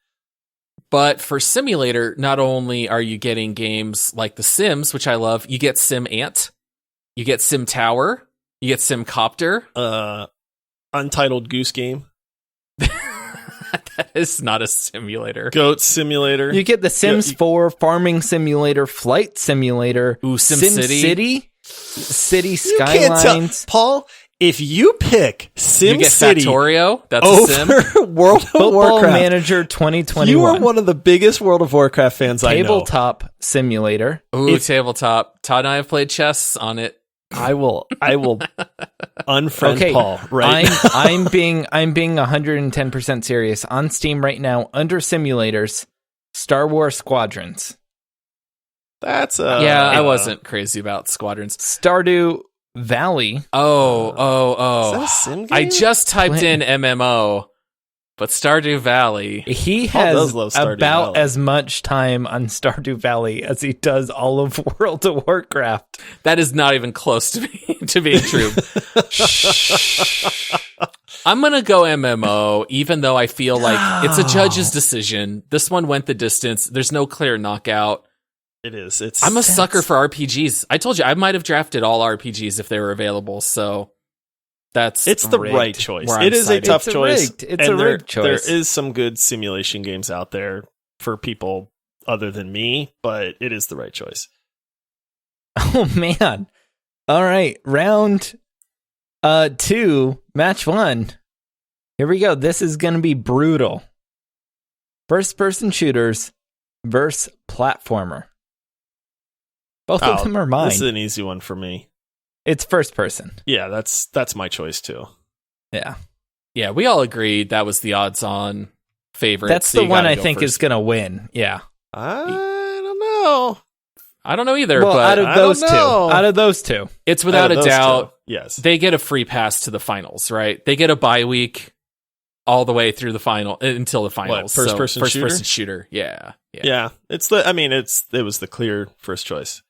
But for simulator, not only are you getting games like The Sims, which I love, you get Sim Ant, you get Sim Tower, you get Sim Copter. Untitled Goose Game. That is not a simulator. Goat Simulator. You get the Sims 4, Farming Simulator, Flight Simulator, Ooh, City You can't tell. Skylines, Paul, if you pick You get SimCity Factorio, that's a sim. over World of Football Warcraft, Manager 2021. you are one of the biggest World of Warcraft fans I know. Tabletop Simulator. Ooh, tabletop. Todd and I have played chess on it. I will unfriend Okay, Paul right now. I'm being 110% serious. On Steam right now, under simulators, Star Wars Squadrons, That's I wasn't crazy about Squadrons. Stardew Valley. Oh. Is that a sim game? I just typed in MMO, but Stardew Valley. He Paul has does love Stardew about Valley. as much time on Stardew Valley as he does all of World of Warcraft. That is not even close to being true. I'm going to go MMO, even though I feel like it's a judge's decision. This one went the distance. There's no clear knockout. It is. I'm a sucker for RPGs. I told you, I might have drafted all RPGs if they were available, so it's the rigged. right choice. Where It I'm is a siding. tough It's choice. rigged. It's and a rigged choice. There is some good simulation games out there for people other than me, but it is the right choice. Oh man. All right, round 2, match 1. Here we go. This is going to be brutal. First person shooters versus platformer. Both of them are mine. This is an easy one for me. It's first person. Yeah, that's my choice too. Yeah. Yeah, we all agreed that was the odds-on favorite. That's so the you one gotta I go think first. is going to win. Yeah. I don't know. I don't know either, Well, but out of those two. it's without a Out of those doubt. two, yes. They get a free pass to the finals, right? They get a bye week all the way through the final until the finals. First person shooter. Yeah. Yeah. It was the clear first choice.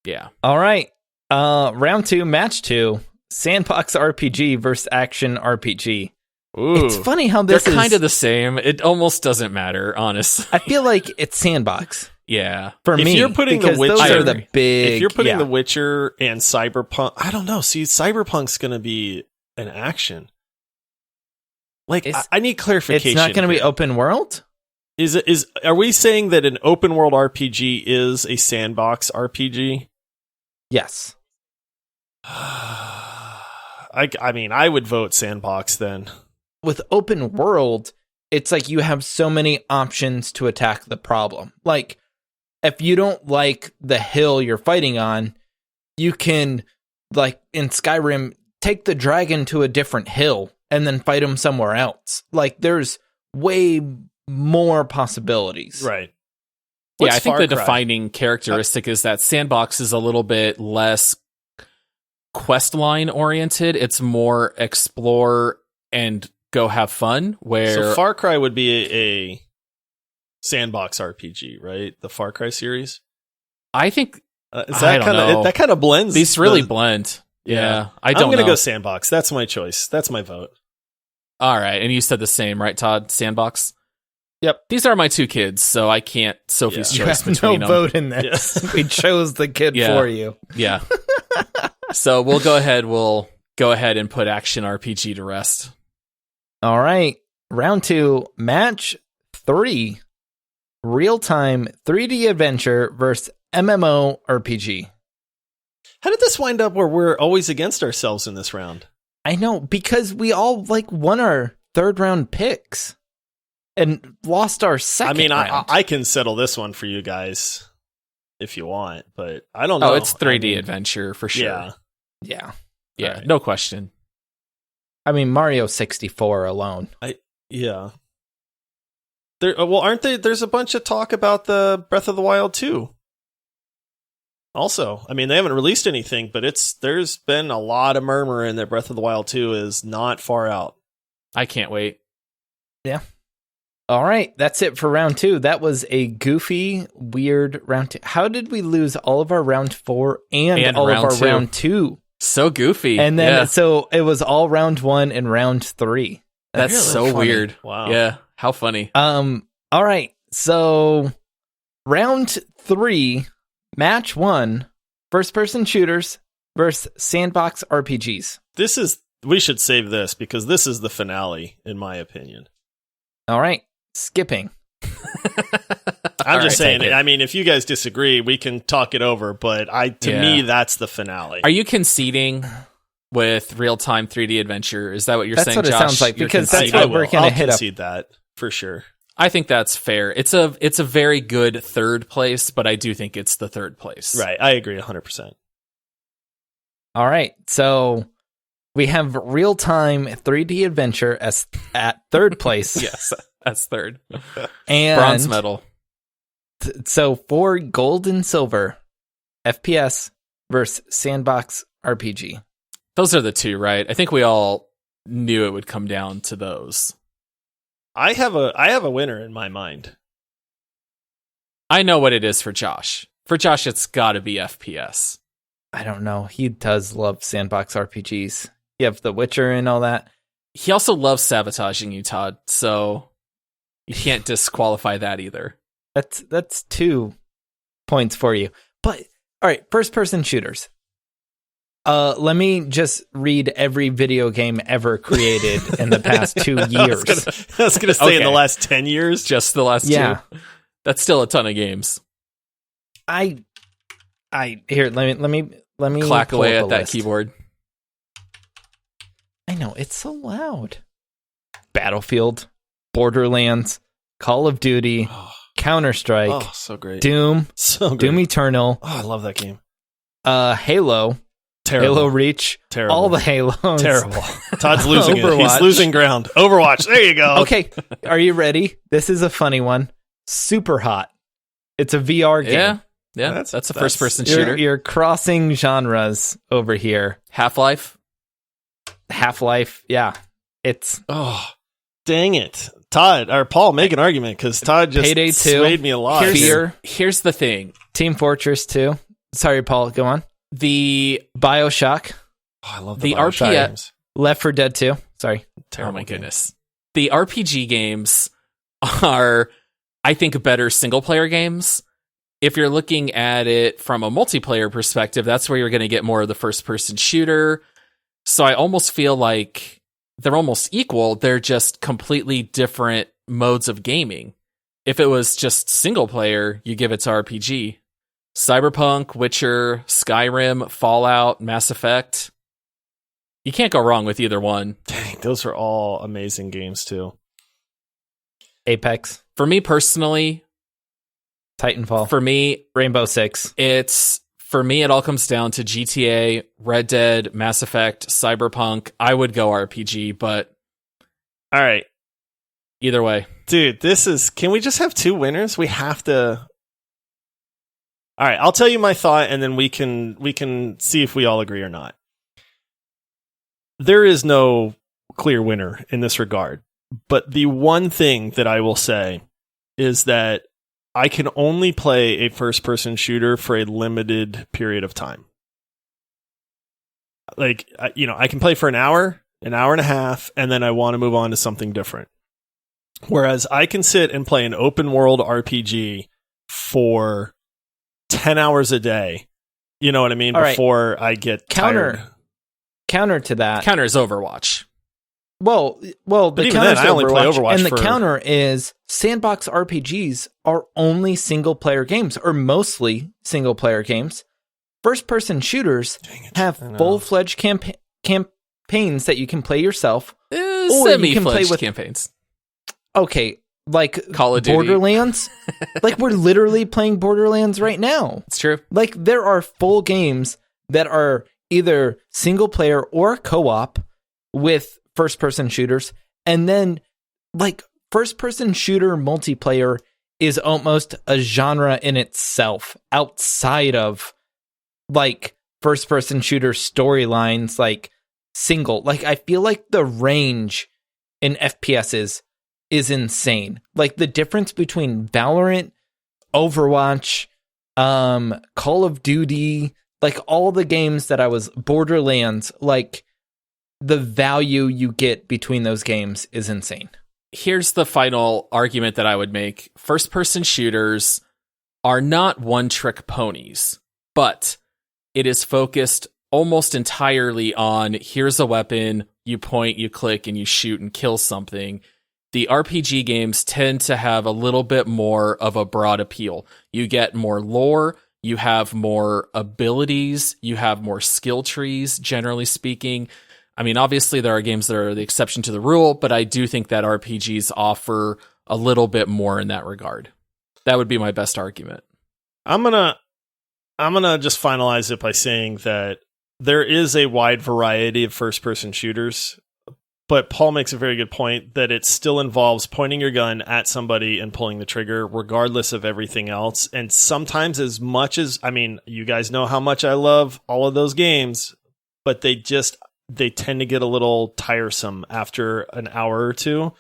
Yeah. All right. Round 2, match 2. Sandbox RPG versus action RPG. Ooh. It's funny how They're this is kind of the same. It almost doesn't matter, honestly. I feel like it's Sandbox Yeah. for If me. you're putting The because those Witcher- are the big. If you're putting yeah. The Witcher and Cyberpunk, I don't know. See, Cyberpunk's going to be an action. Like, It's- I need clarification. it's not going to be here. open world. Are we saying that an open world RPG is a sandbox RPG? Yes. I mean, I would vote sandbox then. With open world, it's like you have so many options to attack the problem. Like, if you don't like the hill you're fighting on, you can, like in Skyrim, take the dragon to a different hill and then fight him somewhere else. Like, there's way more possibilities. Right. Yeah, I think the Far Cry? defining characteristic is that Sandbox is a little bit less quest line oriented. It's more explore and go have fun. Where So Far Cry would be a sandbox RPG, right? The Far Cry series. I think Is I that don't kind know. of that kind of blends? these really the- blend. Yeah, I I'm don't gonna know. go sandbox. That's my choice. That's my vote. All right, and you said the same, right, Todd? Sandbox. Yep. These are my two kids, so I can't Sophie's You choice have no between them. vote in this. We chose the kid Yeah. for you. Yeah. So we'll go ahead. We'll go ahead and put action RPG to rest. All right. Round 2, match 3. Real-time 3D adventure versus MMO RPG. How did this wind up where we're always against ourselves in this round? I know, because we all won our third round picks. and lost our second I mean, round. I can settle this one for you guys if you want, but I don't know. Oh, it's 3D adventure for sure. Yeah. Yeah. Yeah, Right. no question. I mean, Mario 64 alone. Yeah. Aren't they? There's a bunch of talk about the Breath of the Wild 2. Also, I mean, they haven't released anything, but there's been a lot of murmuring that Breath of the Wild 2 is not far out. I can't wait. All right, that's it for round 2. That was a goofy, weird round 2. How did we lose all of our round 4 and all round of our 2? round 2? So goofy. And then, yeah. so it was all round 1 and round 3. That's really so funny. weird. Wow. Yeah, how funny. All right, so round 3, match 1, first-person shooters versus sandbox RPGs. We should save this because this is the finale, in my opinion. All right, skipping. I'm just saying. take it. I mean, if you guys disagree, we can talk it over. But to me, that's the finale. Are you conceding with real-time 3D adventure? Is that what you're That's saying, what it Josh? sounds like, You're because that's conceding? what we're gonna I'll hit up. concede that for sure. I think that's fair. It's a very good third place, but I do think it's the third place. Right, I agree 100%. All right, so we have real-time 3D adventure as at third place. Yes, that's third. And Bronze medal. So for gold and silver, FPS versus sandbox RPG. Those are the two, right? I think we all knew it would come down to those. I have a winner in my mind. I know what it is for Josh. For Josh, it's got to be FPS. I don't know. He does love sandbox RPGs. You have The Witcher and all that. He also loves sabotaging you, Todd, so you can't disqualify that either. That's 2 points for you. But all right, first-person shooters. Let me just read every video game ever created in the past 2 years. I was gonna say in the Okay. last 10 years. Just the last Yeah. two. That's still a ton of games. Here, let me Clack pull away up at a that list. keyboard. I know, it's so loud. Battlefield, Borderlands, Call of Duty, Counter-Strike, Oh, so great. Doom, So great. Doom Eternal, Oh, I love that game. Halo, Terrible. Halo Reach, Terrible. all the Halos. Terrible. Todd's losing it. He's Overwatch. losing ground. Overwatch. There you go. Okay, are you ready? This is a funny one. Super Hot. It's a VR game. Yeah, That's- that's a that's- first-person You're, shooter. you're crossing genres over here. Half-Life. Half-Life, yeah. It's Oh, dang it. Todd, or Paul, make an argument because Todd just Payday 2. swayed me a lot. Fear. Here's the thing. Team Fortress 2. Sorry, Paul, go on. The BioShock. Oh, I love The Bioshock RPS games. Left 4 Dead 2. Sorry. Terrible oh my game. goodness. The RPG games are, I think, better single-player games. If you're looking at it from a multiplayer perspective, that's where you're going to get more of the first-person shooter. So I almost feel like they're almost equal. They're just completely different modes of gaming. If it was just single-player, you give it to RPG. Cyberpunk, Witcher, Skyrim, Fallout, Mass Effect. You can't go wrong with either one. Dang, those are all amazing games too. Apex. For me personally, Titanfall. Rainbow Six. It all comes down to GTA, Red Dead, Mass Effect, Cyberpunk. I would go RPG, but All right, either way. dude, can we just have 2 winners? We have to. All right, I'll tell you my thought and then we can see if we all agree or not. There is no clear winner in this regard, but the one thing that I will say is that I can only play a first-person shooter for a limited period of time. Like, I can play for an hour and a half, and then I want to move on to something different. Whereas I can sit and play an open-world RPG for 10 hours a day. You know what I mean? All right. Before I get tired. Counter to that. Counter is Overwatch. Well, But the even counter then, I only play Overwatch and for- the counter is sandbox RPGs are only single player games, or mostly single player games. First person shooters Dang it. have I know. full fledged campaigns that you can play yourself. Or you can play Semi-fledged with- campaigns. Okay, like Call of Duty. Borderlands. Like, we're literally playing Borderlands right now. It's true. Like, there are full games that are either single player or co-op with first-person shooters. And then, like, first-person shooter multiplayer is almost a genre in itself outside of, like, first-person shooter storylines, like, single. Like, I feel like the range in FPSs is insane. Like, the difference between Valorant, Overwatch, Call of Duty, like, all the games that I was, Borderlands, like, the value you get between those games is insane. Here's the final argument that I would make. First-person shooters are not one-trick ponies, but it is focused almost entirely on, here's a weapon, you point, you click, and you shoot and kill something. The RPG games tend to have a little bit more of a broad appeal. You get more lore, you have more abilities, you have more skill trees, generally speaking. I mean, obviously there are games that are the exception to the rule, but I do think that RPGs offer a little bit more in that regard. That would be my best argument. I'm gonna just finalize it by saying that there is a wide variety of first-person shooters, but Paul makes a very good point that it still involves pointing your gun at somebody and pulling the trigger, regardless of everything else. And sometimes, as much as, I mean, you guys know how much I love all of those games, but they tend to get a little tiresome after an hour or two.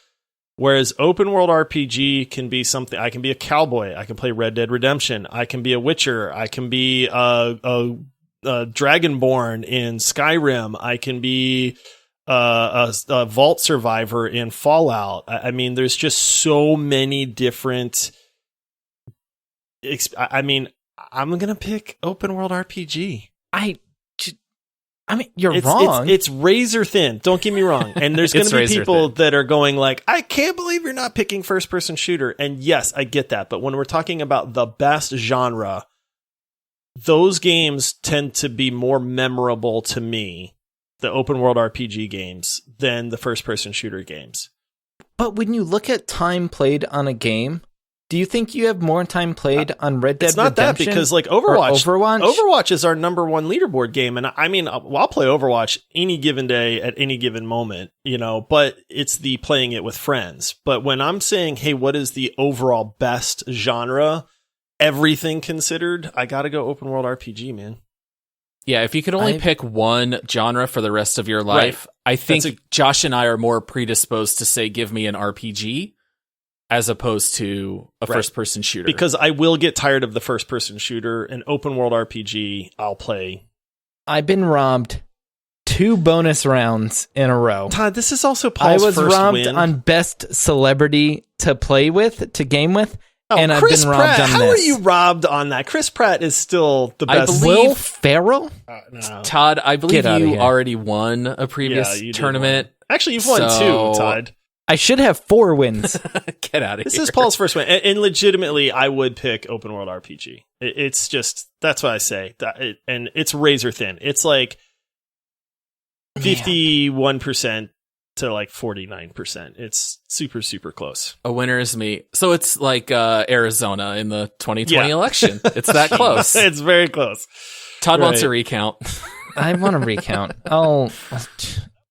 Whereas open world RPG can be something. I can be a cowboy. I can play Red Dead Redemption. I can be a Witcher. I can be a Dragonborn in Skyrim. I can be a Vault Survivor in Fallout. I mean, there's just so many different. I mean, I'm gonna pick open world RPG. I mean, you're wrong. It's razor thin. Don't get me wrong. And there's going to be people that are going like, I can't believe you're not picking first person shooter. And yes, I get that. But when we're talking about the best genre, those games tend to be more memorable to me, the open world RPG games, than the first person shooter games. But when you look at time played on a game, do you think you have more time played on Red Dead Redemption? It's not that, because like Overwatch is our number one leaderboard game. And I mean, I'll play Overwatch any given day at any given moment, you know, but it's the playing it with friends. But when I'm saying, hey, what is the overall best genre, everything considered, I got to go open world RPG, man. Yeah, if you could only pick one genre for the rest of your life, right. I think Josh and I are more predisposed to say, give me an RPG. As opposed to a first-person shooter. Because I will get tired of the first-person shooter. An open-world RPG, I'll play. I've been robbed 2 bonus rounds in a row. Todd, this is also Paul's first win. I was robbed on best celebrity to play with, to game with, and Chris I've been robbed Pratt, on how this. Are you robbed on that? Chris Pratt is still the best. I believe, Will Ferrell? No. Todd, I believe you already won a previous tournament. Actually, you've won 2, Todd. I should have 4 wins. Get out of here. This is Paul's first win. And legitimately, I would pick open world RPG. It's just, that's what I say. And it's razor thin. It's like 51% to like 49%. It's super, super close. A winner is me. So it's like Arizona in the 2020 election. It's that close. It's very close. Todd wants a recount. I want a recount.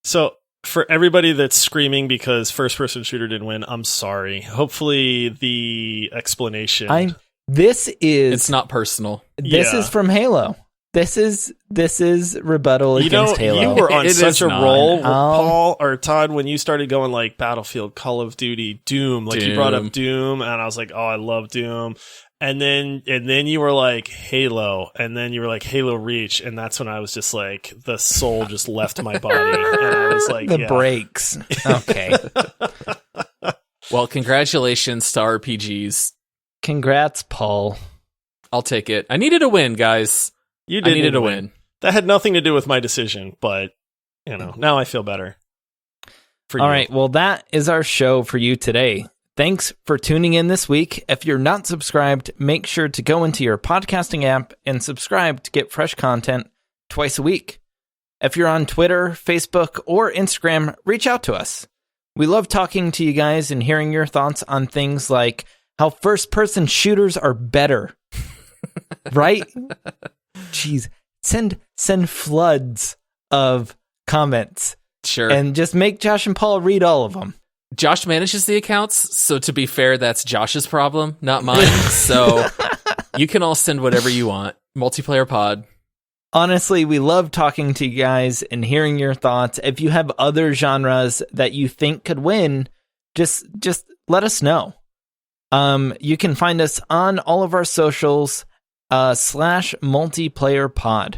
So, for everybody that's screaming because first-person shooter didn't win, I'm sorry. Hopefully, the explanation. It's not personal. This is from Halo. This is rebuttal against Halo. You were on such a roll, Paul or Todd, when you started going like Battlefield, Call of Duty, Doom. Like you brought up Doom, and I was like, oh, I love Doom. And then you were like Halo, and then you were like Halo Reach, and that's when I was just like, the soul just left my body, and I was like, the brakes. Okay. Well, congratulations to RPGs. Congrats, Paul. I'll take it. I needed a win, guys. You did. I needed a win. That had nothing to do with my decision, but you know, now I feel better. All right. Well, that is our show for you today. Thanks for tuning in this week. If you're not subscribed, make sure to go into your podcasting app and subscribe to get fresh content twice a week. If you're on Twitter, Facebook, or Instagram, reach out to us. We love talking to you guys and hearing your thoughts on things like how first-person shooters are better. Right? Jeez. Send floods of comments. Sure. And just make Josh and Paul read all of them. Josh manages the accounts, so to be fair, that's Josh's problem, not mine. So you can all send whatever you want. Multiplayer Pod. Honestly, we love talking to you guys and hearing your thoughts. If you have other genres that you think could win, just let us know. You can find us on all of our socials, /multiplayerpod.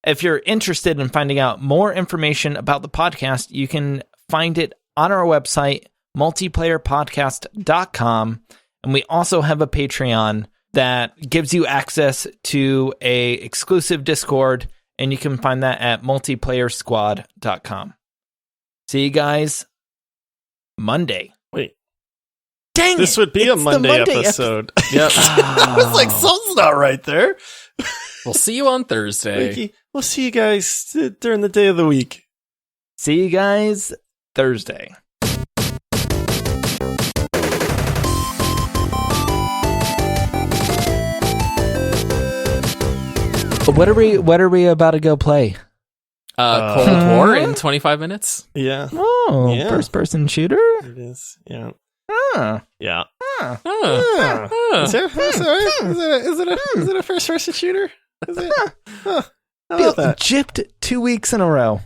If you're interested in finding out more information about the podcast, you can find it on our website, multiplayerpodcast.com. And we also have a Patreon that gives you access to a exclusive Discord, and you can find that at multiplayersquad.com. See you guys Monday. Wait. Dang This it, would be a it's the Monday episode. Yep. I was like, something's not right there. We'll see you on Thursday. Ricky, we'll see you guys during the day of the week. See you guys Thursday. What are we about to go play? Cold War in 25 minutes. Yeah. Oh, Yeah. first person shooter? It is. Yeah. Huh. Yeah. Huh. Is it a first person shooter? Is it? Huh. How Feel about that? gypped 2 weeks in a row.